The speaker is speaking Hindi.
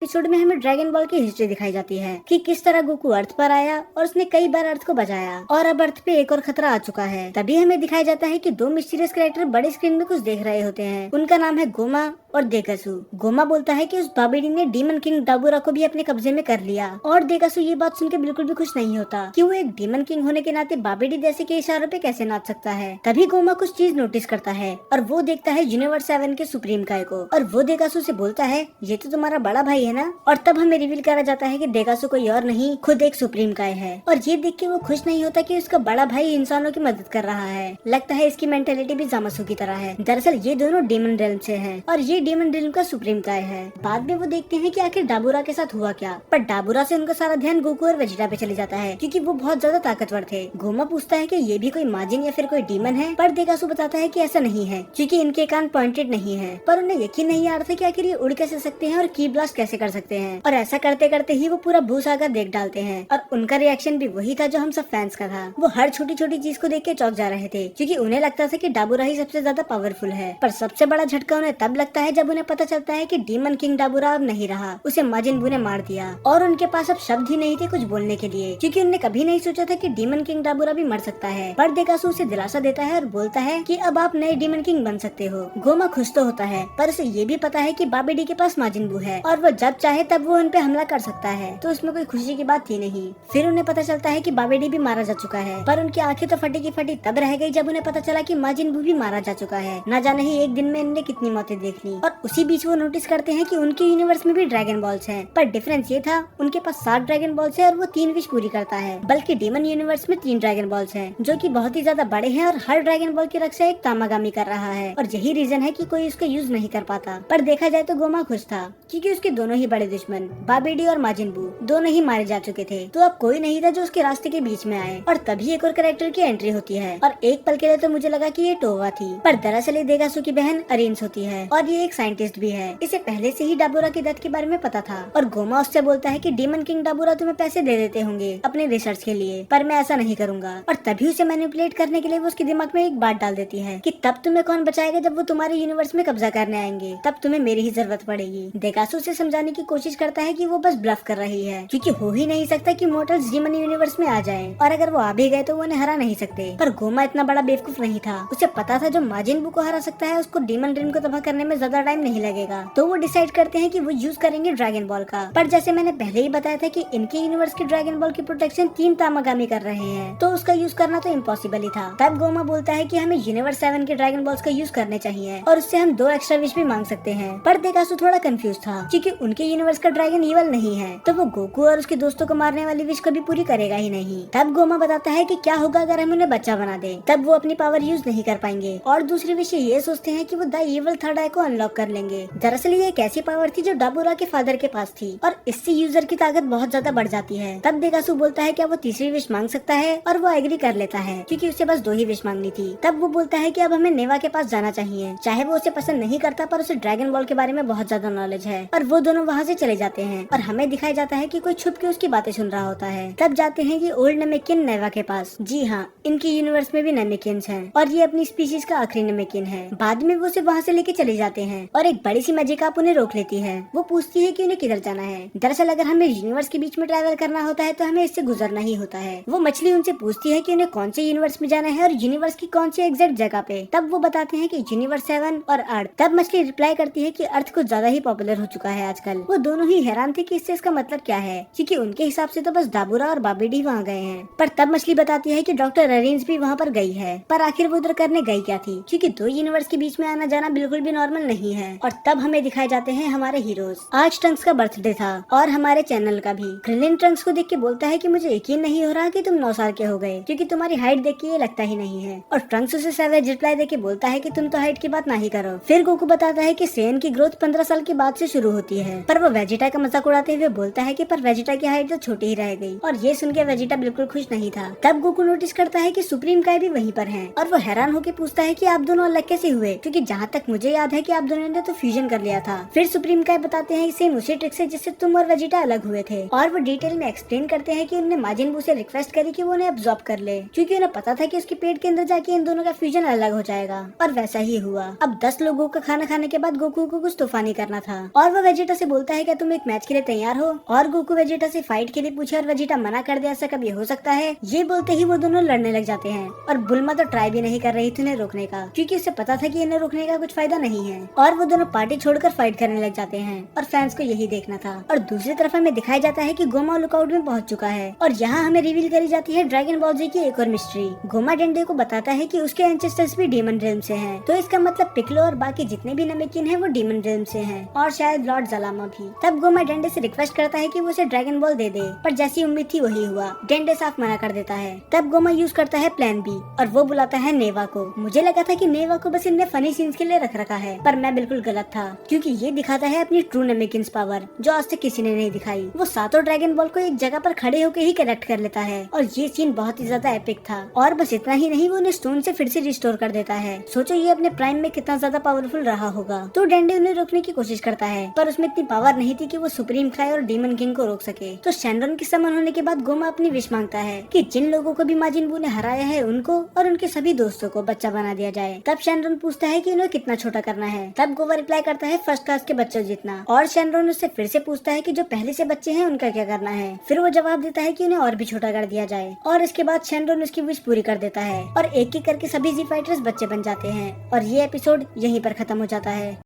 एपिसोड में हमें ड्रैगन बॉल की हिस्ट्री दिखाई जाती है कि किस तरह गोकू अर्थ पर आया और उसने कई बार अर्थ को बचाया और अब अर्थ पे एक और खतरा आ चुका है। तभी हमें दिखाया जाता है कि दो मिस्टीरियस कैरेक्टर बड़े स्क्रीन में कुछ देख रहे होते हैं। उनका नाम है गोमा और देकासु। गोमा बोलता है कि उस बाबेडी ने डीमन किंग डाबूरा को भी अपने कब्जे में कर लिया और देकासु ये बात सुनकर बिल्कुल भी खुश नहीं होता कि वो एक डीमन किंग होने के नाते बाबेडी जैसे के इशारों पे कैसे नाच सकता है। तभी गोमा कुछ चीज नोटिस करता है और वो देखता है यूनिवर्स 7 के सुप्रीम काय को और वो देकासु से बोलता है ये तो तुम्हारा बड़ा भाई है ना। और तब हमें रिवील करा जाता है कि देकासु कोई और नहीं खुद एक सुप्रीम काय है और ये देख के वो खुश नहीं होता कि उसका बड़ा भाई इंसानों की मदद कर रहा है। लगता है इसकी मेंटेलिटी भी जामासु की तरह है। दरअसल ये दोनों डीमन रेल्म से हैं और ये डीमन रेल्म का सुप्रीम काय है। बाद में वो देखते हैं कि आखिर डाबूरा के साथ हुआ क्या, पर डाबूरा से उनका सारा ध्यान गोकू और वेजिटा पे चले जाता है क्योंकि वो बहुत ज्यादा ताकतवर थे। गोमा पूछता है कि ये भी कोई माजिन या फिर कोई डीमन है, पर देकासु बताता है कि ऐसा नहीं है क्योंकि इनके कान पॉइंटेड नहीं है। पर उन्हें यकीन नहीं आ रहा था कि आखिर ये उड़ कैसे सकते हैं और की ब्लास्ट कैसे कर सकते हैं। और ऐसा करते करते ही वो पूरा भूसागर देख डालते हैं और उनका रिएक्शन भी वही था जो हम सब फैंस का था। वो हर छोटी छोटी चीज को देख के चौंक जा रहे थे क्योंकि उन्हें लगता था कि डाबूरा ही सबसे ज्यादा पावरफुल है। पर सबसे बड़ा झटका उन्हें तब लगता है जब उन्हें पता चलता है कि डीमन किंग डाबूरा अब नहीं रहा, उसे माजिन बू ने मार दिया और उनके पास अब शब्द ही नहीं थे कुछ बोलने के लिए क्योंकि उन्हें कभी नहीं सोचा था कि डीमन किंग डाबूरा भी मर सकता है। पर देकासु उसे दिलासा देता है और बोलता है कि अब आप नए डीमन किंग बन सकते हो। गोमा खुश तो होता है पर उसे ये भी पता है कि बाबेडी के पास माजिन बू है और वो जब चाहे तब वो उन पे हमला कर सकता है, तो उसमें कोई खुशी की बात थी नहीं। फिर उन्हें पता चलता है कि बाबेडी भी मारा जा चुका है, पर उनकी आंखें तो फटी की फटी तब रह गई जब उन्हें पता चला कि माजिन बू भी मारा जा चुका है। न जाने ही एक दिन में इनने कितनी मौतें देख ली। और उसी बीच वो नोटिस करते हैं कि उनके यूनिवर्स में भी ड्रैगन बॉल्स हैं, पर डिफरेंस ये था उनके पास 7 ड्रैगन बॉल्स है और वो 3 विश पूरी करता है, बल्कि डीमन यूनिवर्स में 3 ड्रैगन बॉल्स हैं जो कि बहुत ही ज्यादा बड़े हैं और हर ड्रैगन बॉल की रक्षा एक तामागामी कर रहा है और यही रीजन है कि कोई उसका यूज नहीं कर पाता। पर देखा जाए तो गोमा खुश था क्योंकि उसके दोनों ही बड़े दुश्मन बाबेडी और माजिन बू दोनों ही मारे जा चुके थे, तो अब कोई नहीं था जो उसके रास्ते के बीच में आए। और तभी एक और कैरेक्टर की एंट्री होती है और एक पल के लिए तो मुझे लगा कि ये टोवा थी, पर दरअसल ये देगासु की बहन अरिन्स होती है और ये एक साइंटिस्ट भी है। इसे पहले से ही डाबूरा की डेथ के बारे में पता था और गोमा उससे बोलता है कि डीमन किंग डाबूरा तुम्हें पैसे दे देते होंगे अपने रिसर्च के लिए, पर मैं ऐसा नहीं करूंगा। और तभी उसे मैनिपुलेट करने के लिए वो उसके दिमाग में एक बात डाल देती है कि तब तुम्हें कौन बचाएगा जब वो तुम्हारे यूनिवर्स में कब्जा करने आएंगे, तब तुम्हें मेरी ही जरूरत पड़ेगी। देगासु उसे समझाने की कोशिश करता है कि वो बस ब्लफ कर रही है क्योंकि हो ही नहीं सकता कि मोर्टल्स डीमन यूनिवर्स में आ जाएं और अगर वो आ भी गए तो वो उन्हें हरा नहीं सकते। पर गोमा इतना बड़ा बेवकूफ नहीं था, उसे पता था जो माजिन बू को हरा सकता है उसको डीमन रिम को तबाह करने में ज्यादा टाइम नहीं लगेगा। तो वो डिसाइड करते हैं कि वो यूज करेंगे ड्रैगन बॉल का। पर जैसे मैंने पहले ही बताया था कि इनके यूनिवर्स के ड्रैगन बॉल की प्रोटेक्शन 3 तामागामी कर रहे हैं, तो उसका यूज करना तो इम्पॉसिबल ही था। तब गोमा बोलता है कि हमें यूनिवर्स 7 के ड्रैगन बॉल्स का यूज करने चाहिए और उससे हम 2 एक्स्ट्रा विश भी मांग सकते हैं। पर देकासु थोड़ा कंफ्यूज था क्योंकि उनके यूनिवर्स का ड्रैगन ईवल नहीं है, तो वो गोकू और उसके दोस्तों को मारने वाली विश कभी पूरी करेगा ही नहीं। तब गोमा बताता है कि क्या होगा अगर हम उन्हें बच्चा बना दे, तब वो अपनी पावर यूज नहीं कर पाएंगे। और दूसरी विश ये सोचते हैं कि वो द ईवल थर्ड आई को अनलॉक कर लेंगे। दरअसल ये एक ऐसी पावर थी जो डाबूरा के फादर के पास थी और इससे यूजर की ताकत बहुत ज्यादा बढ़ जाती है। तब देकासु बोलता है क्या वो तीसरी विश मांग सकता है और वो एग्री कर लेता है क्योंकि उसे बस 2 ही विश मांगनी थी। तब वो बोलता है कि अब हमें नेवा के पास जाना चाहिए, चाहे वो उसे पसंद नहीं करता पर उसे ड्रैगन बॉल के बारे में बहुत ज्यादा नॉलेज है। और वो दोनों वहाँ से चले जाते हैं और हमें दिखाया जाता है कि कोई छुप के उसकी बातें सुन रहा होता है। तब जाते हैं कि ओल्ड नेमेकिन नेवा के पास। जी हाँ, इनके यूनिवर्स में भी नेमेकिन्स हैं और ये अपनी स्पीशीज का आखिरी नेमेकिन है। बाद में वो उसे वहाँ से लेके चले जाते हैं और एक बड़ी सी मैजिकाप उन्हें रोक लेती है। वो पूछती है कि उन्हें किधर जाना है। दरअसल अगर हमें यूनिवर्स के बीच में ट्रैवल करना होता है तो हमें इससे गुजरना ही होता है। वो मछली उनसे पूछती है कि उन्हें कौन से यूनिवर्स में जाना है और यूनिवर्स की कौन सी एग्जैक्ट जगह पे। तब वो बताते हैं कि यूनिवर्स 7 और अर्थ। तब मछली रिप्लाई करती है कि अर्थ कुछ ज्यादा ही पॉपुलर हो चुका है आजकल। वो दोनों ही हैरान थे कि इससे इसका मतलब क्या है क्योंकि उनके हिसाब से तो बस डाबूरा और बाबेडी वहाँ गए हैं। पर तब मछली बताती है कि डॉक्टर अरिन्स भी वहाँ पर गई है, पर आखिर वो उधर करने गई क्या थी क्योंकि 2 यूनिवर्स के बीच में आना जाना बिल्कुल भी नॉर्मल नहीं है। और तब हमें दिखाए जाते हैं हमारे हीरोज। आज ट्रंक्स का बर्थडे था और हमारे चैनल का भी। क्रिलिन ट्रंक्स को देख के बोलता है कि मुझे यकीन नहीं हो रहा कि तुम 9 साल के हो गए क्योंकि तुम्हारी हाइट देख के ये लगता ही नहीं है। और ट्रंक्स उसे सैवेज रिप्लाई देके बोलता है कि तुम तो हाइट की बात नहीं करो। फिर गोकू बताता है कि सेन की ग्रोथ 15 साल के बाद से शुरू होती है, पर वो वेजिटा का मजाक उड़ाते हुए बोलता है कि पर वेजिटा की हाइट तो छोटी ही रह गई। और ये सुन के वेजिटा बिल्कुल खुश नहीं था। तब गोकू नोटिस करता है कि सुप्रीम काय भी वहीं पर हैं और वो हैरान होकर पूछता है कि आप दोनों अलग कैसे हुए, क्योंकि जहाँ तक मुझे याद है कि आप दोनों ने तो फ्यूजन कर लिया था। फिर सुप्रीम काय बताते हैं सेम उसी ट्रिक से जिससे तुम और वेजिटा अलग हुए थे और वो डिटेल में एक्सप्लेन करते हैं कि उन्होंने माजिन बू से रिक्वेस्ट करी कि वो उन्हें अब्सॉर्ब कर ले क्योंकि उन्हें पता था कि उसके पेट के अंदर जाके इन दोनों का फ्यूजन अलग हो जाएगा। और वैसा ही हुआ। अब 10 लोगों का खाना खाने के बाद गोकू को कुछ तूफानी करना था और वो वेजिटा से बोलता है क्या तुम एक मैच के लिए तैयार हो, और गोकू वेजिटा से फाइट के लिए पूछे और वेजिटा मना कर दे, ऐसा कभी हो सकता है। ये बोलते ही वो दोनों लड़ने लग जाते हैं और बुल्मा तो ट्राई भी नहीं कर रही थी उन्हें रोकने का, क्योंकि उसे पता था कि इन्हें रोकने का कुछ फायदा नहीं है, और वो दोनों पार्टी छोड़कर फाइट करने लग जाते हैं और फैंस को यही देखना था। और दूसरी तरफ हमें दिखाया जाता है कि गोमा लुकआउट में पहुंच चुका है और यहाँ हमें रिवील करी जाती है ड्रैगन बॉल जी की एक और मिस्ट्री। गोमा डेंडे को बताता है कि उसके एंसेस्टर्स भी डीमन रिल्म से हैं, तो इसका मतलब पिक्लो और बाकी जितने भी नमेकिन हैं वो डीमन रिल्म से हैं, और शायद लॉर्ड जलामा भी। तब गोमा डेंडे से रिक्वेस्ट करता है कि वो उसे ड्रैगन बॉल दे दे, पर जैसी उम्मीद थी वही हुआ, डेंडे साफ मना कर देता है। तब गोमा यूज करता है प्लान बी और वो बुलाता है नेवा को। मुझे लगा था कि नेवा को बस इनने फनी सीन्स के लिए रख रखा है, पर मैं बिल्कुल गलत था, क्योंकि ये दिखाता है अपनी ट्रू नमेकिन्स पावर जो आज तक किसी ने नहीं दिखाई। वो सातों ड्रैगन बॉल को एक जगह पर खड़े होकर ही कलेक्ट कर लेता है और ये सीन बहुत ही ज्यादा एपिक था। और बस इतना ही नहीं, वो उन्हें स्टोन से फिर से रिस्टोर कर देता है। सोचो ये अपने प्राइम में कितना ज्यादा पावरफुल रहा होगा। तो डेंडे उन्हें रोकने की कोशिश करता है, पर उसमें इतनी पावर नहीं थी कि वो सुप्रीम क्राई और डीमन किंग को रोक सके। तो शैनरॉन के समन होने के बाद गोमा अपनी विश मांगता है कि जिन लोगों को भी माजिन बू ने हराया है उनको और उनके सभी दोस्तों को बच्चा बना दिया जाए। तब शैनरॉन पूछता है कि उन्हें कितना छोटा करना है। तब गोवा रिप्लाई करता है फर्स्ट क्लास के बच्चों जितना, और शैनरॉन उससे फिर से पूछता है कि जो पहले से बच्चे हैं उनका क्या करना है। फिर वो जवाब देता है कि उन्हें और भी छोटा कर दिया जाए, और इसके बाद शैनरॉन उसकी विश पूरी कर देता है और एक एक करके सभी जी फाइटर्स बच्चे बन जाते हैं। और ये एपिसोड यहीं पर खत्म हो जाता है।